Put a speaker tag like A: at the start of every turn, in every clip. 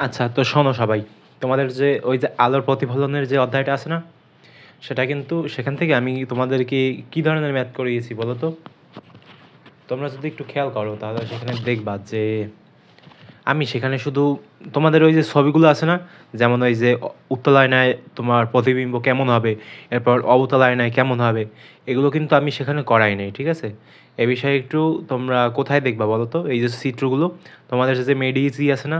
A: আচ্ছা, তো শোনো সবাই, তোমাদের যে ওই যে আলোর প্রতিফলনের যে অধ্যায়টা আছে না, সেটা কিন্তু সেখান থেকে আমি তোমাদেরকে কী ধরনের ম্যাথ করিয়েছি বলো তো? তোমরা যদি একটু খেয়াল করো তাহলে সেখানে দেখবা যে আমি সেখানে শুধু তোমাদের ওই যে ছবিগুলো আছে না, যেমন ওই যে উত্তল আয়নায় তোমার প্রতিবিম্ব কেমন হবে, এরপর অবতল আয়নায় কেমন হবে, এগুলো কিন্তু আমি সেখানে করাই নাই, ঠিক আছে? এ বিষয়ে একটু তোমরা কোথায় দেখবা বলো তো? এই যে চিত্রগুলো তোমাদের যে মেডিজি আছে না,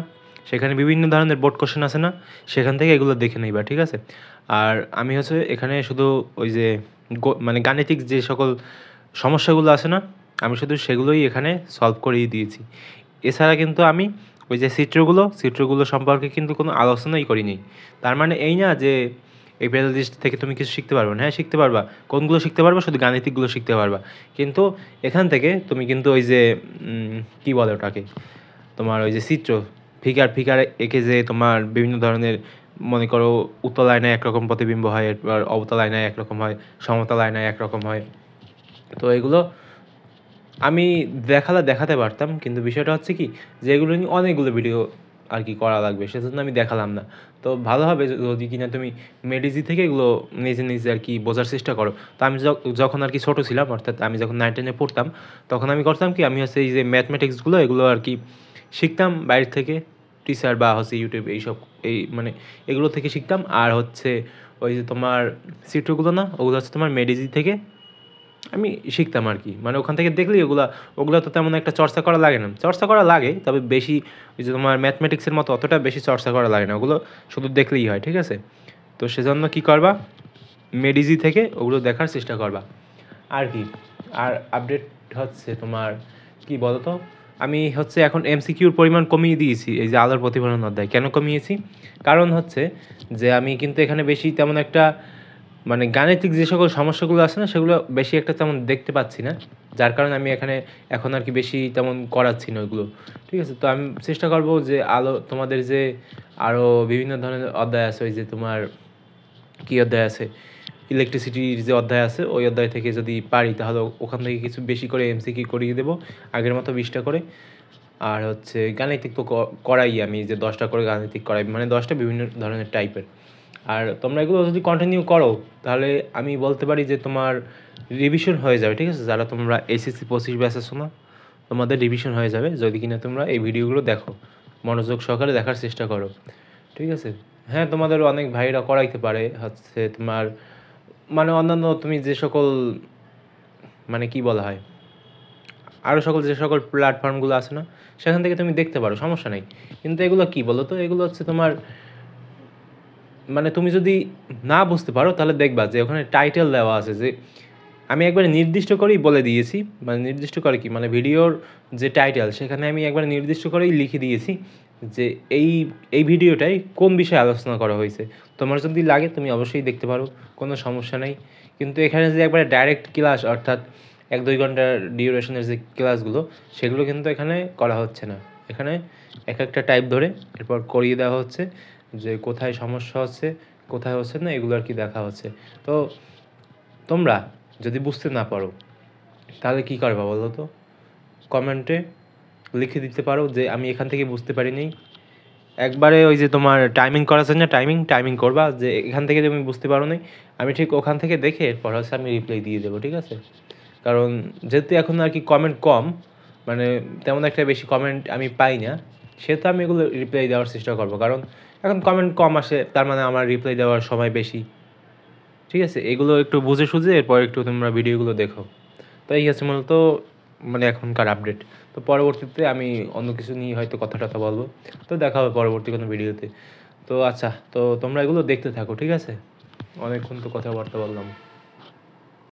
A: সেখানে বিভিন্ন ধরনের বোর্ড কোশ্চেন আছে না, সেখান থেকে এগুলো দেখে নিবা, ঠিক আছে? আর আমি হচ্ছে এখানে শুধু ওই যে মানে গাণিতিক যে সকল সমস্যাগুলো আছে না, আমি শুধু সেগুলোই এখানে সলভ করিয়ে দিয়েছি। এছাড়া কিন্তু আমি ওই যে চিত্রগুলো সম্পর্কে কিন্তু কোনো আলোচনাই করিনি। তার মানে এই না যে এই প্লেলিস্ট থেকে তুমি কিছু শিখতে পারবে না। হ্যাঁ, শিখতে পারবা। কোনগুলো শিখতে পারবা? শুধু গাণিতিকগুলো শিখতে পারবা। কিন্তু এখান থেকে তুমি কিন্তু ওই যে কী বলে ওটাকে, তোমার ওই যে ফিগার এঁকে যে তোমার বিভিন্ন ধরনের, মনে করো উত্তল আয়নায় একরকম প্রতিবিম্ব হয়, এরপর অবতল আয়নায় একরকম হয়, সমতল আয়নায় একরকম হয়। তো এগুলো আমি দেখাতে পারতাম, কিন্তু বিষয়টা হচ্ছে কি যে এগুলো নিয়ে অনেকগুলো ভিডিও আর কি করা লাগবে, সেজন্য আমি দেখালাম না। তো ভালো হবে যদি কিনা তুমি মেডিজি থেকে এগুলো নিজে আর কি বোঝার চেষ্টা করো। তো আমি যখন আর কি ছোটো ছিলাম, অর্থাৎ আমি যখন 9-10-এ পড়তাম, তখন আমি করতাম কি, আমি হচ্ছে এই যে ম্যাথমেটিক্সগুলো এগুলো আর কি শিখতাম বাইরে থেকে, টিচার বা হচ্ছে ইউটিউব এইসব, এই মানে এগুলো থেকে শিখতাম। আর হচ্ছে ওই যে তোমার চিত্রগুলো না, ওগুলো হচ্ছে তোমার মেডিজি থেকে আমি শিখতাম আর কি। মানে ওখান থেকে দেখলেই ওগুলো তো তেমন একটা চর্চা করা লাগে না, চর্চা করা লাগে তবে বেশি ওই যে তোমার ম্যাথমেটিক্সের মতো অতটা বেশি চর্চা করা লাগে না, ওগুলো শুধু দেখলেই হয়, ঠিক আছে? তো সেজন্য কী করবা, মেডিজি থেকে ওগুলো দেখার চেষ্টা করবা আর কি। আর আপডেট হচ্ছে তোমার কি বলো তো, আমি হচ্ছে এখন এমসিকিউর পরিমাণ কমিয়ে দিয়েছি এই যে আলোর প্রতিফলন অধ্যায়। কেন কমিয়েছি? কারণ হচ্ছে যে আমি কিন্তু এখানে বেশি তেমন একটা মানে গাণিতিক যে সকল সমস্যাগুলো আছে না, সেগুলো বেশি একটা তেমন দেখতে পাচ্ছি না, যার কারণে আমি এখানে এখন আর কি বেশি তেমন করাচ্ছি না ওইগুলো, ঠিক আছে? তো আমি চেষ্টা করবো যে তোমাদের যে আরও বিভিন্ন ধরনের অধ্যায় আছে, ওই যে তোমার কী অধ্যায় আছে, ইলেকট্রিসিটির যে অধ্যায় আছে, ওই অধ্যায় থেকে যদি পারি তাহলে ওখান থেকে কিছু বেশি করে এমসিকিউ করিয়ে দেবো, আগের মতো 20টা করে। আর হচ্ছে গাণিতিক তো করাই আমি, যে 10টা করে গাণিতিক করাই, মানে 10টা বিভিন্ন ধরনের টাইপের। আর তোমরা এগুলো যদি কন্টিনিউ করো তাহলে আমি বলতে পারি যে তোমার রিভিশন হয়ে যাবে, ঠিক আছে? যারা তোমরা এসএসসি 25 ব্যাচ আছো না, তোমাদের রিভিশন হয়ে যাবে যদি কিনা তোমরা এই ভিডিওগুলো দেখো, মনোযোগ সহকারে দেখার চেষ্টা করো, ঠিক আছে? হ্যাঁ, তোমাদের অনেক ভাইরা করাইতে পারে হচ্ছে তোমার মানে অন্যান্য তুমি যে সকল মানে কি বলা হয়, আরও যে সকল প্ল্যাটফর্মগুলো আছে না, সেখান থেকে তুমি দেখতে পারো, সমস্যা নেই। কিন্তু এগুলো কি বলো তো, এগুলো হচ্ছে তোমার মানে তুমি যদি না বুঝতে পারো তাহলে দেখবা যে ওখানে টাইটেল দেওয়া আছে, যে আমি একবারে নির্দিষ্ট করেই বলে দিয়েছি, মানে নির্দিষ্ট করে কি মানে ভিডিওর যে টাইটেল, সেখানে আমি একবার নির্দিষ্ট করেই লিখে দিয়েছি যে এই ভিডিওটাই কোন বিষয়ে আলোচনা করা হয়েছে। তোমার যদি লাগে তুমি অবশ্যই দেখতে পারো, কোনো সমস্যা নেই। কিন্তু এখানে যে একবারে ডাইরেক্ট ক্লাস, অর্থাৎ 1-2 ঘন্টার ডিউরেশনের যে ক্লাসগুলো, সেগুলো কিন্তু এখানে করা হচ্ছে না। এখানে এক একটা টাইপ ধরে এরপর করিয়ে দেওয়া হচ্ছে যে কোথায় সমস্যা হচ্ছে, কোথায় হচ্ছে না, এগুলো আর কি দেখা হচ্ছে। তো তোমরা যদি বুঝতে না পারো তাহলে কী করবা বলো তো? কমেন্টে লিখে দিতে পারো যে আমি এখান থেকে বুঝতে পারিনি। একবারে ওই যে তোমার টাইমিং করা আছে না, টাইমিং করবা যে এখান থেকে তুমি বুঝতে পারো নি, আমি ঠিক ওখান থেকে দেখে এরপর হচ্ছে আমি রিপ্লাই দিয়ে দেবো, ঠিক আছে? কারণ যেহেতু এখন আর কি কমেন্ট কম, মানে তেমন একটা বেশি কমেন্ট আমি পাই না, সেহেতু আমি এগুলো রিপ্লাই দেওয়ার চেষ্টা করবো। কারণ এখন কমেন্ট কম আসে, তার মানে আমার রিপ্লাই দেওয়ার সময় বেশি, ঠিক আছে? এগুলো একটু বুঝে সুঝে এরপর একটু তোমরা ভিডিওগুলো দেখো। তো এই হচ্ছে মূলত মানে এখনকার আপডেট। তো পরবর্তীতে আমি অন্য কিছু নিয়ে হয়তো কথা টথা বলবো। তো দেখা হবে পরবর্তী কোনো ভিডিওতে। তো আচ্ছা, তো তোমরা এগুলো দেখতে থাকো, ঠিক আছে? অনেকক্ষণ তো কথাবার্তা বললাম।